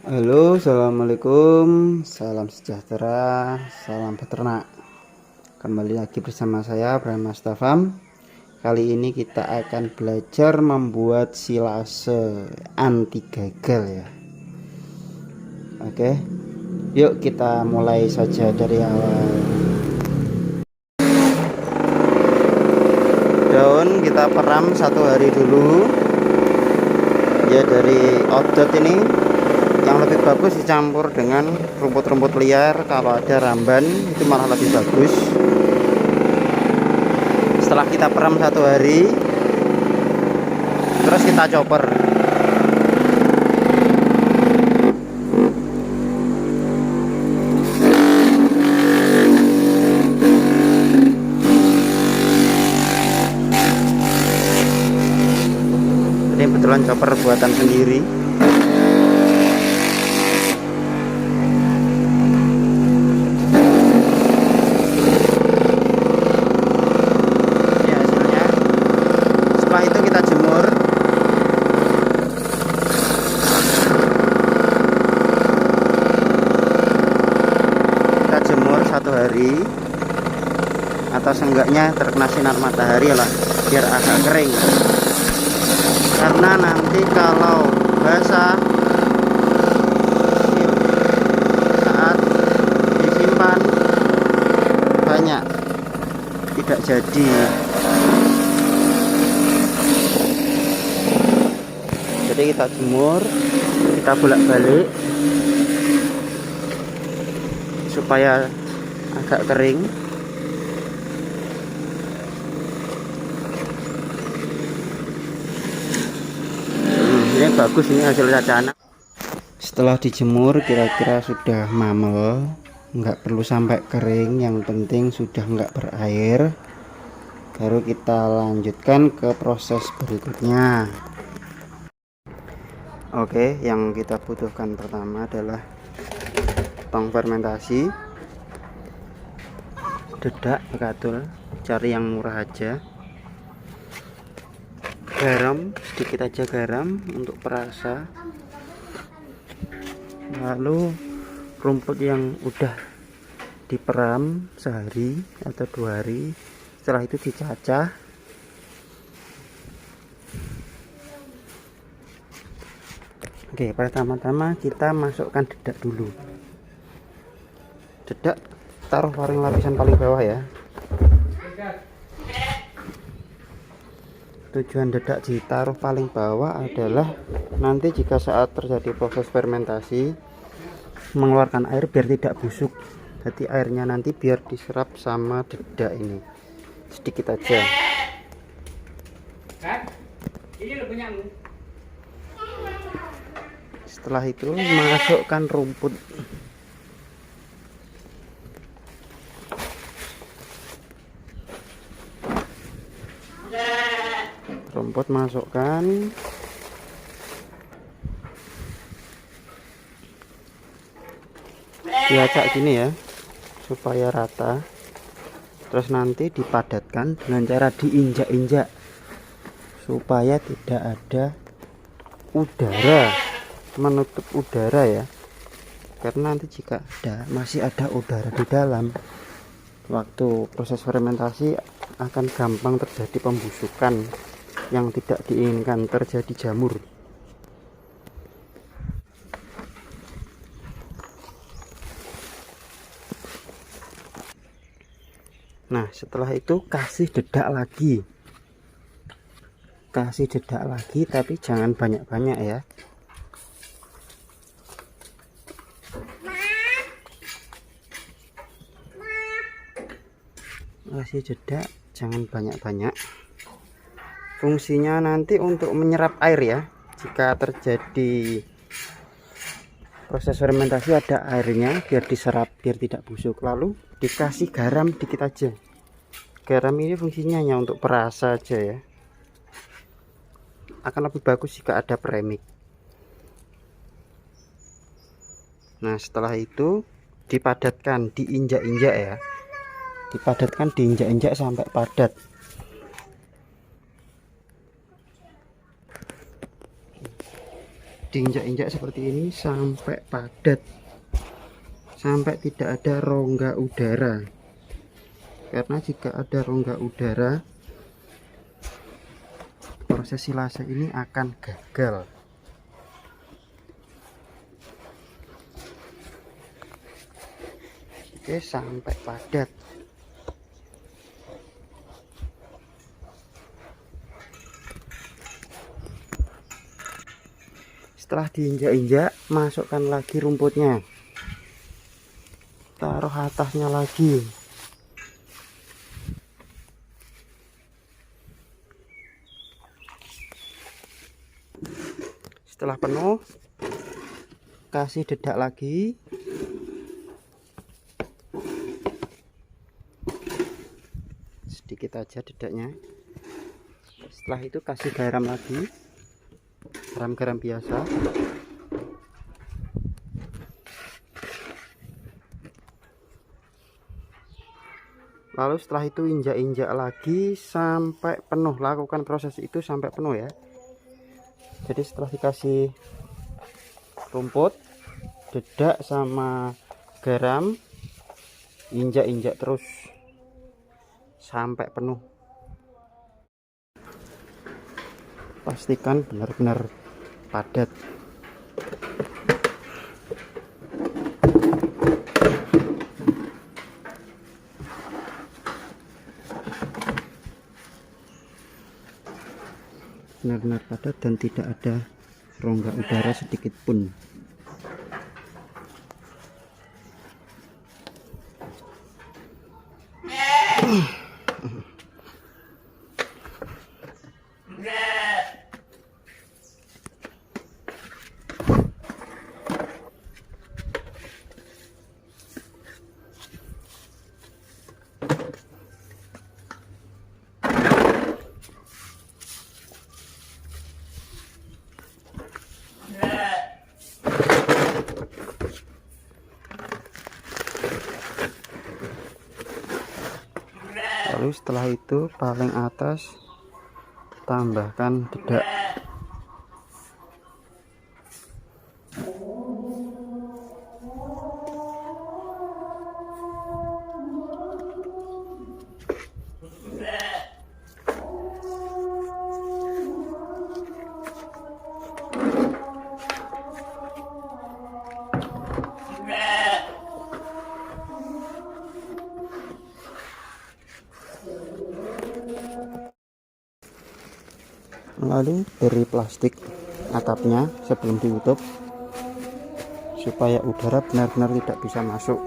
Halo, assalamualaikum, salam sejahtera, salam peternak. Kembali lagi bersama saya Abraham Mastafam. Kali ini kita akan belajar membuat silase anti gagal ya. Oke, yuk kita mulai saja dari awal. Daun kita peram 1 hari dulu. Ya, dari outdot ini yang lebih bagus dicampur dengan rumput-rumput liar. Kalau ada ramban itu malah lebih bagus. Setelah kita peram 1 hari, terus kita chopper. Ini kebetulan chopper buatan sendiri. Hari atau seenggaknya terkena sinar matahari lah, biar agak kering, karena nanti kalau basah saat disimpan banyak tidak jadi. Jadi kita jemur, kita bolak-balik supaya agak kering. Ini bagus, ini hasil cacana. Setelah dijemur kira-kira sudah mamel, nggak perlu sampai kering, yang penting sudah nggak berair. Baru kita lanjutkan ke proses berikutnya. Oke, yang kita butuhkan pertama adalah tong fermentasi, dedak bekatul, cari yang murah aja, garam sedikit aja, garam untuk perasa, lalu rumput yang udah diperam sehari atau 2 hari, setelah itu dicacah. Oke, pertama-tama kita masukkan dedak dulu. Dedak taruh lapisan paling bawah ya. Tujuan dedak ditaruh paling bawah adalah nanti jika saat terjadi proses fermentasi mengeluarkan air biar tidak busuk. Jadi airnya nanti biar diserap sama dedak ini sedikit aja. Setelah itu masukkan rumput. Rumput masukkan, diacak gini ya supaya rata, terus nanti dipadatkan dengan cara diinjak-injak supaya tidak ada udara, menutup udara ya, karena nanti jika masih ada udara di dalam waktu proses fermentasi akan gampang terjadi pembusukan yang tidak diinginkan, terjadi jamur. Nah, setelah itu kasih dedak lagi, tapi jangan banyak-banyak ya. Kasih dedak, jangan banyak-banyak. Fungsinya nanti untuk menyerap air ya. Jika terjadi proses fermentasi ada airnya, biar diserap, biar tidak busuk. Lalu dikasih garam dikit aja. Garam ini fungsinya hanya untuk perasa aja ya. Akan lebih bagus jika ada premix. Nah, setelah itu dipadatkan, diinjak-injak ya. Dipadatkan, diinjak-injak sampai padat. diinjak-injak seperti ini sampai padat, sampai tidak ada rongga udara. Karena jika ada rongga udara, proses silase ini akan gagal. Oke, sampai padat. Setelah diinjak-injak, masukkan lagi rumputnya, taruh atasnya lagi. Setelah penuh, kasih dedak lagi. Sedikit aja dedaknya. Setelah itu kasih garam lagi, garam-garam biasa. Lalu setelah itu injak-injak lagi sampai penuh. Lakukan proses itu sampai penuh ya. Jadi setelah dikasih rumput, dedak sama garam, injak-injak terus sampai penuh. Pastikan benar-benar padat. Benar-benar padat dan tidak ada rongga udara sedikit pun. Lalu setelah itu paling atas tambahkan dedak. Lalu beri plastik atapnya sebelum ditutup supaya udara benar-benar tidak bisa masuk.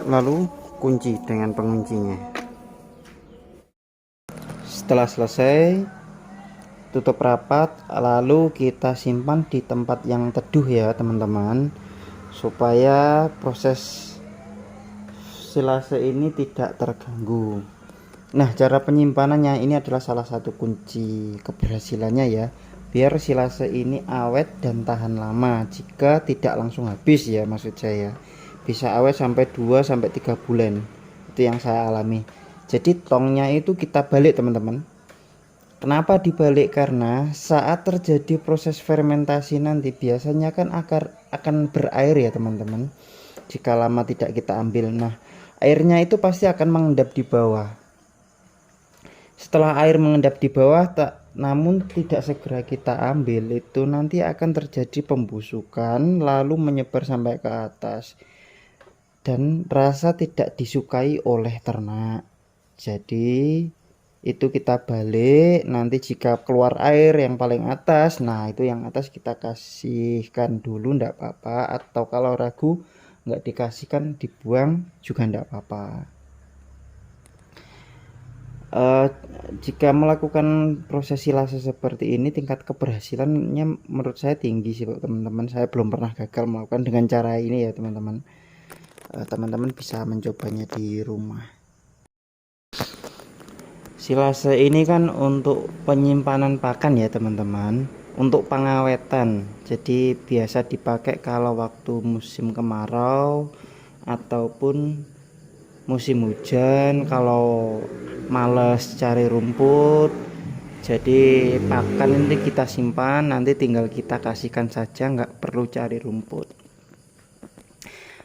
Lalu kunci dengan penguncinya. Setelah selesai, tutup rapat, lalu kita simpan di tempat yang teduh ya teman-teman, supaya proses silase ini tidak terganggu. Nah, cara penyimpanannya ini adalah salah satu kunci keberhasilannya ya, biar silase ini awet dan tahan lama. Jika tidak langsung habis ya, maksud saya bisa awet sampai 2-3 bulan. Itu yang saya alami. Jadi tongnya itu kita balik teman-teman. Kenapa dibalik? Karena saat terjadi proses fermentasi nanti biasanya kan akan berair ya teman-teman. Jika lama tidak kita ambil, nah airnya itu pasti akan mengendap di bawah. Setelah air mengendap di bawah, namun tidak segera kita ambil, itu nanti akan terjadi pembusukan lalu menyebar sampai ke atas dan rasa tidak disukai oleh ternak. Jadi itu kita balik, nanti jika keluar air yang paling atas, nah itu yang atas kita kasihkan dulu ndak apa-apa, atau kalau ragu nggak dikasihkan dibuang juga ndak apa-apa. Jika melakukan proses silase seperti ini, tingkat keberhasilannya menurut saya tinggi sih teman-teman. Saya belum pernah gagal melakukan dengan cara ini ya teman-teman. Teman-teman bisa mencobanya di rumah. Silase ini kan untuk penyimpanan pakan ya teman-teman, untuk pengawetan. Jadi biasa dipakai kalau waktu musim kemarau ataupun musim hujan kalau males cari rumput, jadi pakan ini kita simpan, nanti tinggal kita kasihkan saja, nggak perlu cari rumput.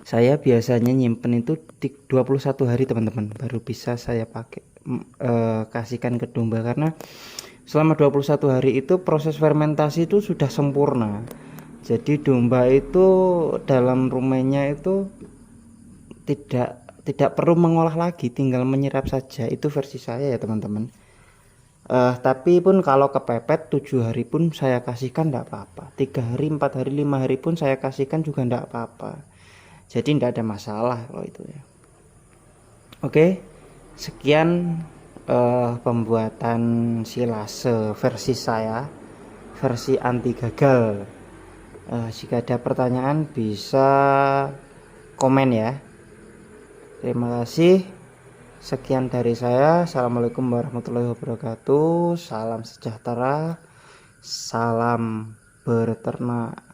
Saya biasanya nyimpen itu 21 hari teman-teman, baru bisa saya pakai kasihkan ke domba, karena selama 21 hari itu proses fermentasi itu sudah sempurna. Jadi domba itu dalam rumennya itu tidak perlu mengolah lagi, tinggal menyerap saja. Itu versi saya ya teman-teman. Tapi pun kalau kepepet 7 hari pun saya kasihkan tidak apa-apa, 3 hari, 4 hari, 5 hari pun saya kasihkan juga tidak apa-apa. Jadi tidak ada masalah kalau itu ya. Oke, sekian pembuatan silase versi saya, versi anti gagal. Jika ada pertanyaan bisa komen ya. Terima kasih. Sekian dari saya. Assalamualaikum warahmatullahi wabarakatuh. Salam sejahtera. Salam berternak.